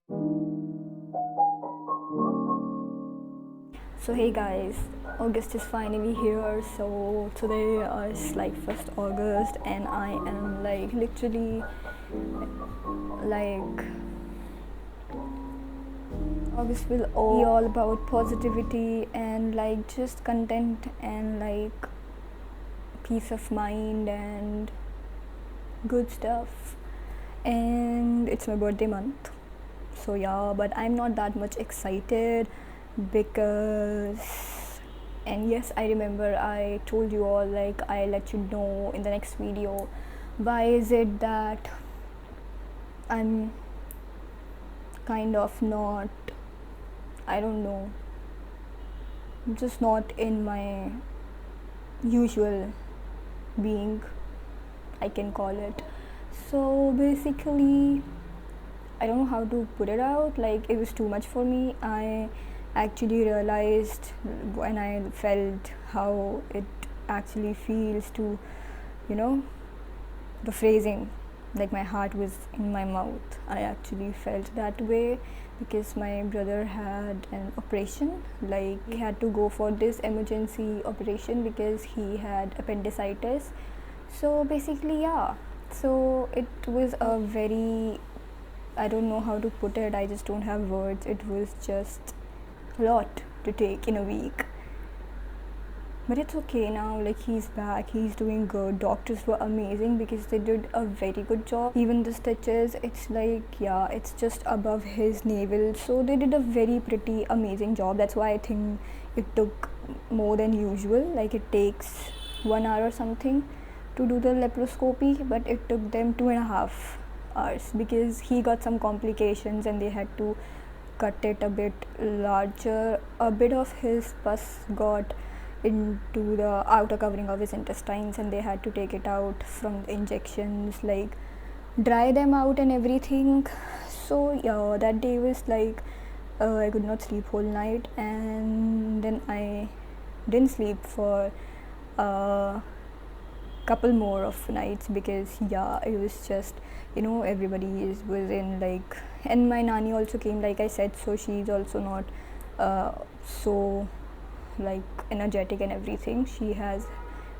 So hey guys, August is finally here. So today is like 1st August and I am like literally like August will be all about positivity and like just content and like peace of mind and good stuff. And it's my birthday month. So yeah, but I'm not that much excited because, and yes, I remember I told you all, like I let you know in the next video, why is it that I'm kind of not, I don't know, just not in my usual being, I can call it. So basically, I don't know how to put it out, like it was too much for me. I actually realized when I felt how it actually feels to, you know, the phrasing, like my heart was in my mouth. I actually felt that way because my brother had an operation, like he had to go for this emergency operation because he had appendicitis. So basically, yeah, so it was a very, I don't know how to put it, I just don't have words. It was just a lot to take in a week. But it's okay now, like he's back, he's doing good. Doctors were amazing because they did a very good job. Even the stitches, it's like, yeah, it's just above his navel. So they did a very pretty amazing job. That's why I think it took more than usual. Like it takes 1 hour or something to do the laparoscopy, but it took them 2.5 hours because he got some complications and they had to cut it a bit larger. A bit of his pus got into the outer covering of his intestines and they had to take it out from the injections, like dry them out and everything. So yeah, that day was like I could not sleep whole night, and then I didn't sleep for a couple more of nights because yeah, it was just, everybody was in like, and my nanny also came, like I said, so she's also not so like energetic and everything. She has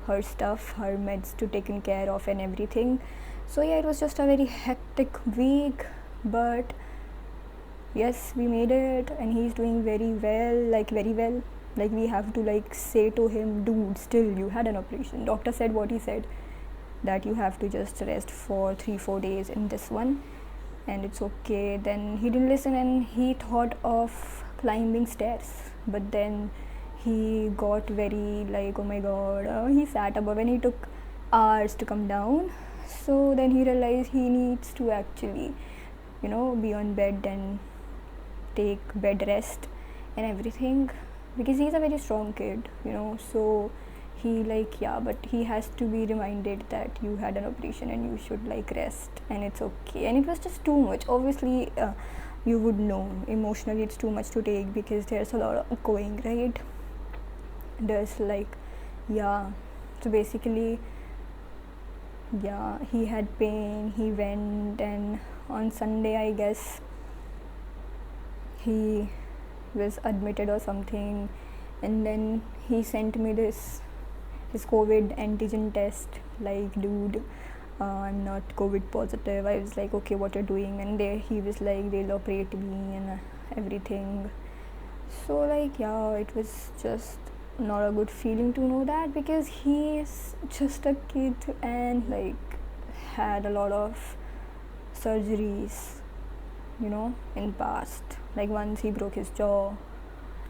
her stuff, her meds to taken care of and everything. So yeah, it was just a very hectic week, but yes, we made it and he's doing very well, like very well. Like we have to like say to him, dude, still you had an operation. Doctor said what he said, that you have to just rest for 3-4 days in this one and it's okay. Then he didn't listen and he thought of climbing stairs, but then he got very like, oh my god, he sat above and he took hours to come down. So then he realized he needs to actually, be on bed and take bed rest and everything because he's a very strong kid, so he like, yeah, but he has to be reminded that you had an operation and you should like rest and it's okay. And it was just too much, obviously. You would know emotionally it's too much to take because there's a lot of going, right? There's like, yeah, so basically, yeah, he had pain, he went, and on Sunday I guess he was admitted or something, and then he sent me this his COVID antigen test, like, dude, I'm not COVID positive. I was like, okay, what you're doing? And he was like, they'll operate me and everything. So like, yeah, it was just not a good feeling to know that because he is just a kid and like had a lot of surgeries, in past. Like once he broke his jaw,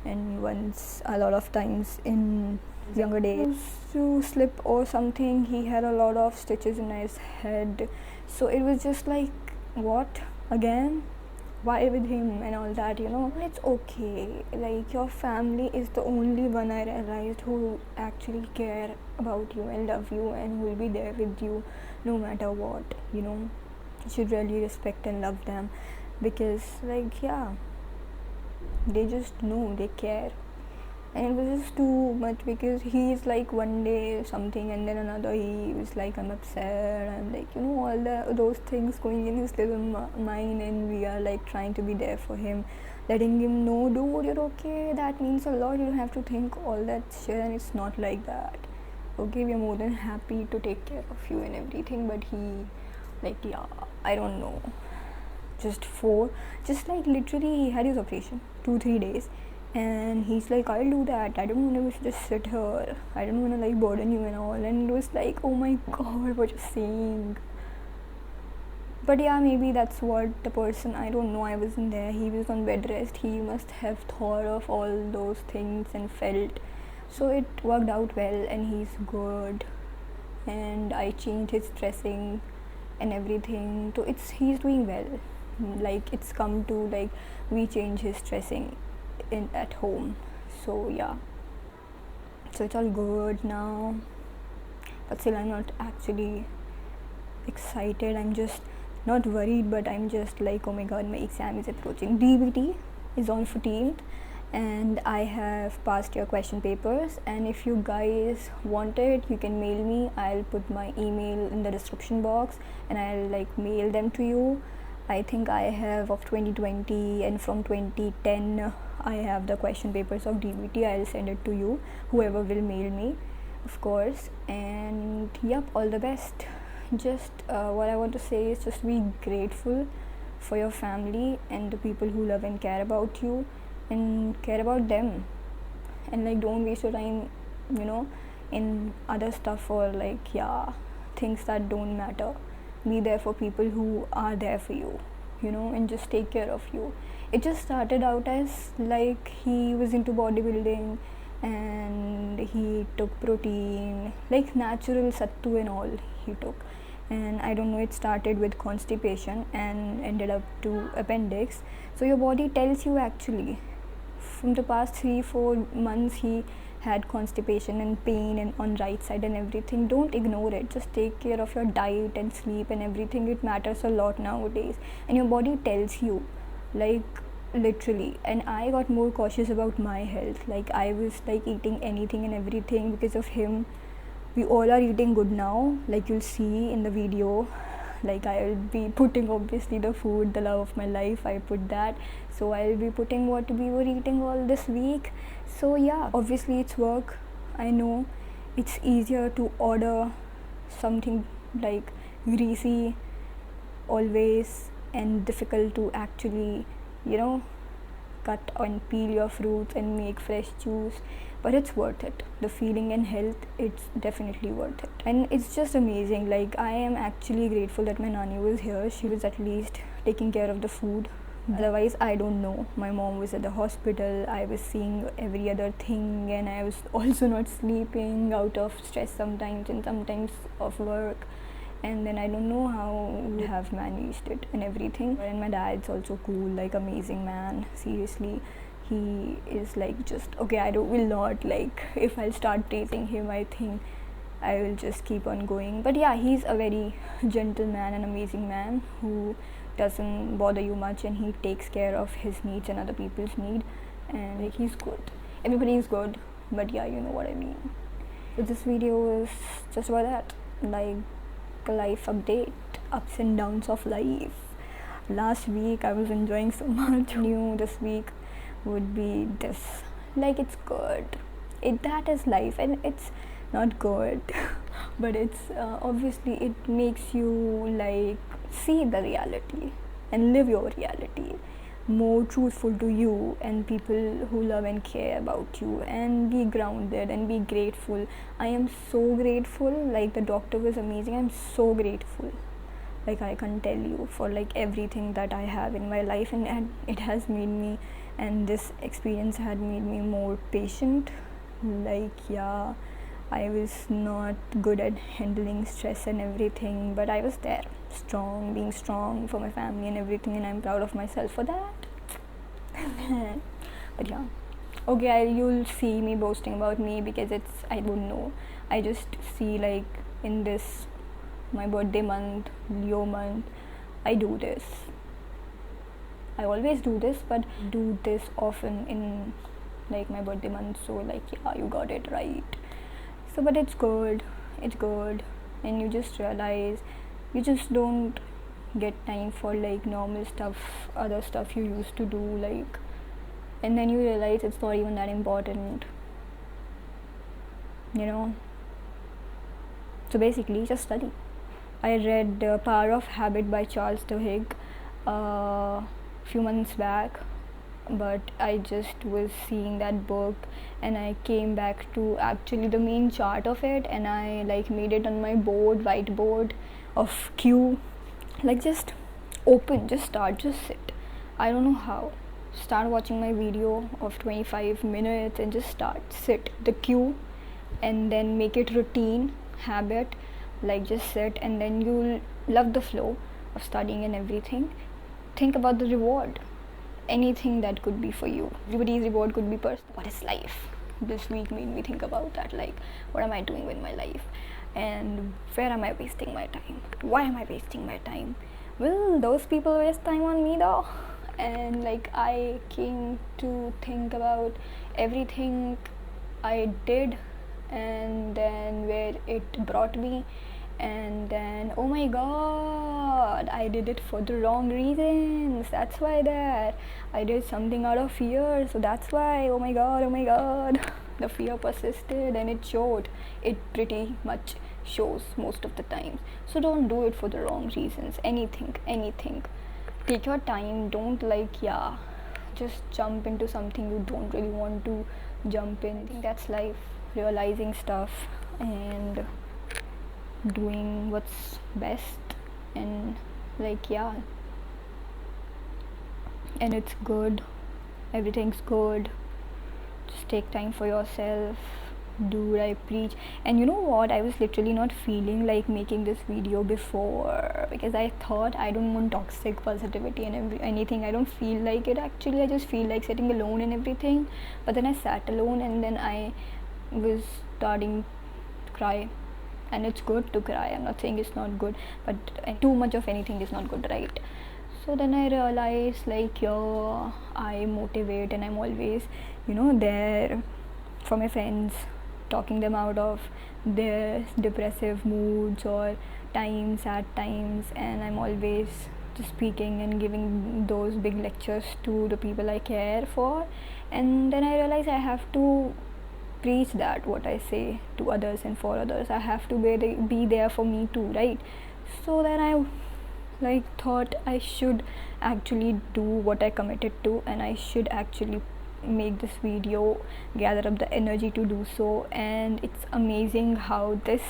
and once a lot of times in younger days to slip or something, he had a lot of stitches in his head. So it was just like, what, again, why with him and all that. It's okay, like your family is the only one, I realized, who actually care about you and love you and will be there with you no matter what. You should really respect and love them because like, yeah, they just know, they care. and it was just too much because he's like one day something and then another he was like, I'm upset, I'm like, all those things going in his little mind, and we are like trying to be there for him, letting him know, dude, you're okay, that means a lot, you don't have to think all that shit, and it's not like that. Okay, we're more than happy to take care of you and everything. But he, like, yeah, I don't know, just like literally he had his operation 2-3 days, and he's like, I'll do that, I don't want to just sit here, I don't want to like burden you and all. And it was like, oh my god, what you're saying. But yeah, maybe that's what the person, I don't know, I wasn't there, he was on bed rest, he must have thought of all those things and felt. So it worked out well, and he's good, and I changed his dressing and everything, so he's doing well. Like, it's come to like we change his dressing at home, so yeah, so it's all good now. But still, I'm not actually excited, I'm just not worried, but I'm just like, oh my god, my exam is approaching. DBT is on 14th, and I have passed your question papers, and if you guys want it, you can mail me. I'll put my email in the description box, and I'll like mail them to you. I think I have of 2020, and from 2010 I have the question papers of DBT. I'll send it to you, whoever will mail me, of course. And yep, all the best. Just what I want to say is just be grateful for your family and the people who love and care about you, and care about them, and like don't waste your time in other stuff, or like, yeah, things that don't matter. Be there for people who are there for you, and just take care of you. It just started out as like he was into bodybuilding, and he took protein, like natural sattu and all he took, and I don't know, it started with constipation and ended up to appendix. So your body tells you, actually, from the past 3-4 months he had constipation and pain and on right side and everything. Don't ignore it, just take care of your diet and sleep and everything. It matters a lot nowadays, and your body tells you, like, literally. And I got more cautious about my health, like I was like eating anything and everything because of him. We all are eating good now, like you'll see in the video. Like, I'll be putting obviously the food, the love of my life, I put that, so I'll be putting what we were eating all this week. So yeah, obviously it's work, I know. It's easier to order something like greasy always, and difficult to actually cut and peel your fruits and make fresh juice, but it's worth it. The feeling and health, it's definitely worth it. And it's just amazing. Like, I am actually grateful that my nanny was here. She was at least taking care of the food. Otherwise, I don't know. My mom was at the hospital, I was seeing every other thing, and I was also not sleeping out of stress sometimes, and sometimes of work. And then I don't know how I have managed it and everything. And my dad's also cool, like amazing man, seriously. He is like, just okay, will not, like, if I'll start praising him, I think I will just keep on going. But yeah, he's a very gentle man, an amazing man who doesn't bother you much, and he takes care of his needs and other people's need, and like, he's good. Everybody is good, but yeah, you know what I mean. So this video is just about that, like a life update, ups and downs of life. Last week I was enjoying so much. New this week would be this. Like, it's good. That is life, and it's not good, but it's obviously it makes you like see the reality and live your reality, more truthful to you and people who love and care about you, and be grounded and be grateful. I am so grateful. Like, the doctor was amazing. I'm so grateful. Like, I can't tell you for like everything that I have in my life, and it has made me, and this experience had made me more patient. Like, yeah, I was not good at handling stress and everything, but I was there, being strong for my family and everything, and I'm proud of myself for that. But yeah, okay, you'll see me boasting about me because I don't know, I just see, like, in this, my birthday month, Leo month, I do this. I always do this, but do this often in like my birthday month, so like yeah, you got it right. So but it's good, and you just realize you just don't get time for like normal stuff, other stuff you used to do, like, and then you realize it's not even that important, you know. So basically just study. I read Power of Habit by Charles Duhigg few months back, but I just was seeing that book and I came back to actually the main chart of it, and I like made it on my whiteboard of Q, like just open, just start, just sit. I don't know how. Start watching my video of 25 minutes and just start, sit, the Q, and then make it routine, habit, like just sit, and then you'll love the flow of studying and everything. Think about the reward, anything that could be for you. Everybody's reward could be personal. What is life? This week made me think about that, like what am I doing with my life, and where am I wasting my time? Why am I wasting my time? Will those people waste time on me though? And like I came to think about everything I did and then where it brought me, and then oh my god, I did it for the wrong reasons. That's why that I did something out of fear, so that's why oh my god the fear persisted and it showed. It pretty much shows most of the times. So don't do it for the wrong reasons. Anything, take your time. Don't like just jump into something you don't really want to jump in. I think that's life, realizing stuff and doing what's best, and like and it's good, everything's good. Just take time for yourself, do what I preach. And you know what, I was literally not feeling like making this video before, because I thought I don't want toxic positivity and anything. I don't feel like it actually. I just feel like sitting alone and everything. But then I sat alone and then I was starting to cry. And it's good to cry, I'm not saying it's not good, but too much of anything is not good, right? So then I realized like I motivate and I'm always there for my friends, talking them out of their depressive moods or sad times, and I'm always just speaking and giving those big lectures to the people I care for. And then I realized I have to preach that what I say to others and for others. I have to be there for me too, right? So then I thought I should actually do what I committed to, and I should actually make this video, gather up the energy to do so. And it's amazing how this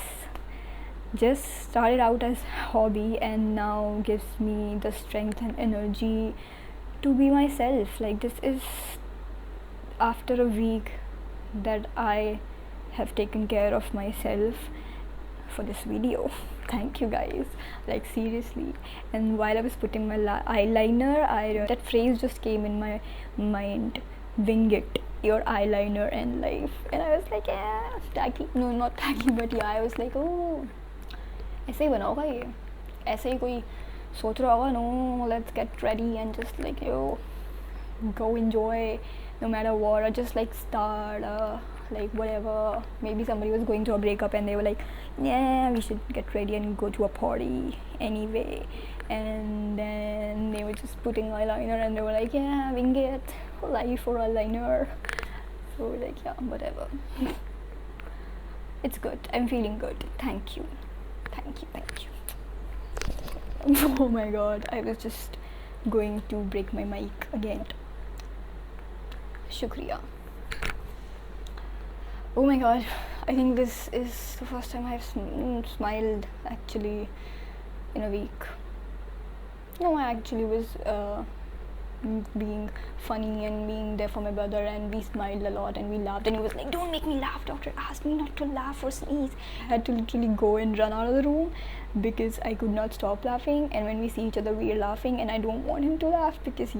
just started out as hobby and now gives me the strength and energy to be myself. Like this is after a week that I have taken care of myself for this video. Thank you guys, like seriously. And while I was putting my eyeliner, that phrase just came in my mind, wing it, your eyeliner and life. And I was like tacky, no not tacky, but I was like oh ऐसे ही बना होगा ये, ऐसे ही कोई सोच रहा होगा, no, let's get ready and just like go enjoy no matter what, or just like start like whatever. Maybe somebody was going through a breakup and they were like, yeah, we should get ready and go to a party anyway, and then they were just putting eyeliner and they were like, yeah, wing it, life for eyeliner. So like whatever. It's good, I'm feeling good. Thank you. Oh my god, I was just going to break my mic again. Shukriya. Oh my god, I think this is the first time I've smiled actually in a week. No, I actually was being funny and being there for my brother, and we smiled a lot and we laughed, and he was like, don't make me laugh, doctor asked me not to laugh or sneeze. I had to literally go and run out of the room because I could not stop laughing, and when we see each other we are laughing, and I don't want him to laugh because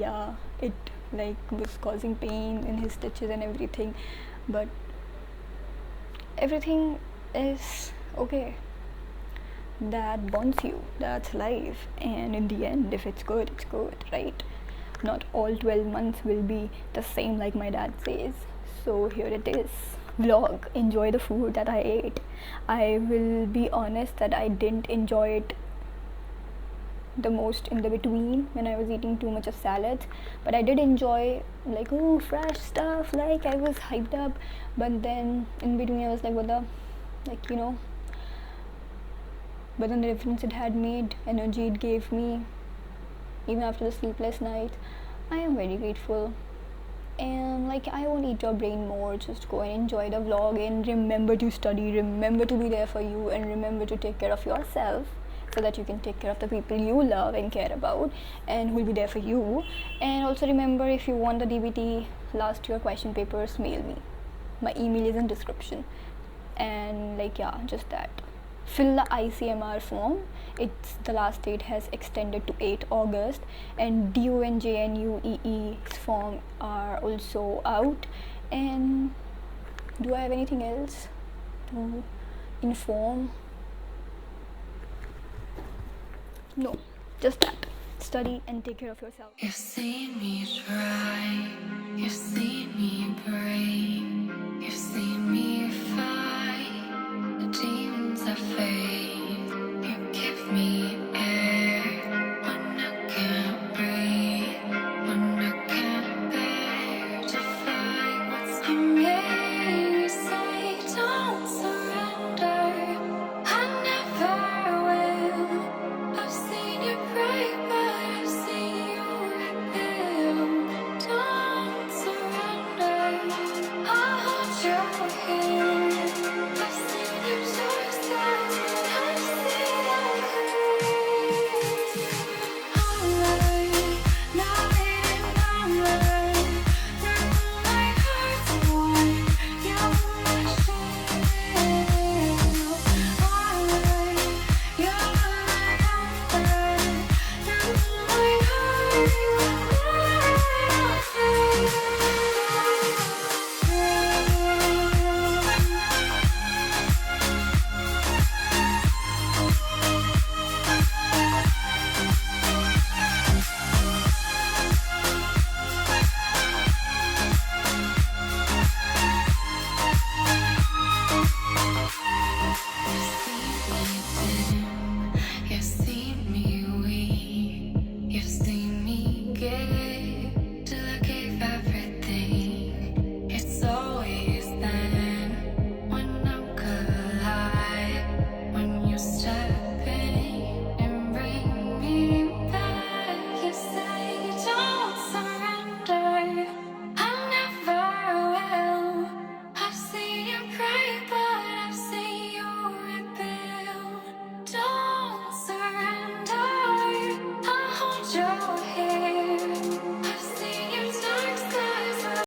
it like was causing pain in his stitches and everything, but everything is okay. That bonds you, that's life, and in the end if it's good, it's good, right? Not all 12 months will be the same, like my dad says. So here it is. Vlog. Enjoy the food that I ate. I will be honest that I didn't enjoy it the most in the between when I was eating too much of salads, but I did enjoy like, oh, fresh stuff, like I was hyped up. But then in between I was like, what the, like, you know, but then the difference it had made, energy it gave me, even after the sleepless night, I am very grateful. And like, I won't eat your brain more, just go and enjoy the vlog and remember to study, remember to be there for you, and remember to take care of yourself so that you can take care of the people you love and care about and who will be there for you. And also remember, if you want the DBT last year question papers, mail me. My email is in description. And like, yeah, just that. Fill the ICMR form. It's the last date has extended to 8 August, and DU and JNUEE's form are also out. And do I have anything else to inform? No, just that. Study and take care of yourself. You've seen me try, you've seen me break, you've seen me fight the demons I face. You give me air when I can't breathe, when I can't bear to fight what's in me. You say don't surrender, I never will. I've seen you break, but I've seen you rebuild. Don't surrender, I'll hold your hand. I've seen you twist out, I've seen you alright, night and alright. Through my heart's one, you're my shield. Alright, you're my comfort. Through my heart, you've seen me weak, you've seen me get